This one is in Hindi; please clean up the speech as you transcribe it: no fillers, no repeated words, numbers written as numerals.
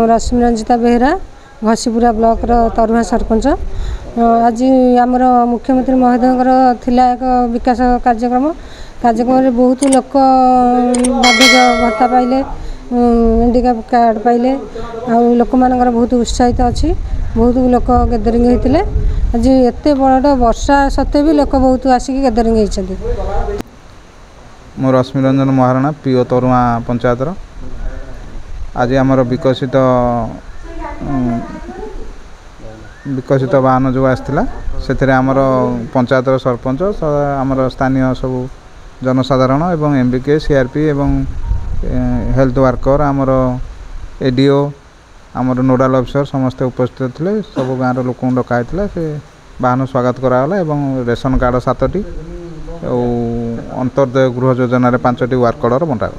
रश्मि रंजिता बेहरा घसीपुरा ब्लॉक तरुआ सरपंच। आज आमर मुख्यमंत्री महोदय थिला एक विकास कार्यक्रम रे बहुत लोक बार्धक्य भत्ता पाइले, हैंडिकैप कार्ड पाइले, लोक मानकर बहुत उत्साहित अच्छी, बहुत लोक गैदरिंग होते। आज एत बड़ वर्षा सत्वे भी लोक बहुत आसिक गैदरिंग होती। मो रश्मि रंजन महाराणा पीओ तरुआ पंचायत। आज आमर विकसित वाहन जो आसाला से आमर पंचायत सरपंच आमर स्थानीय सब जनसाधारण एवं एमबीके सीआरपी एवं हेल्थ वर्कर आमर एडीओ आमर नोडाल अफिसर समस्ते उपस्थित थे। सब गाँव लोक डकाई से वाहन स्वागत कराला एवं रेशन कार्ड 7टी और अंत्योदय गृह योजन 5टी वर्क कार्ड बंटा।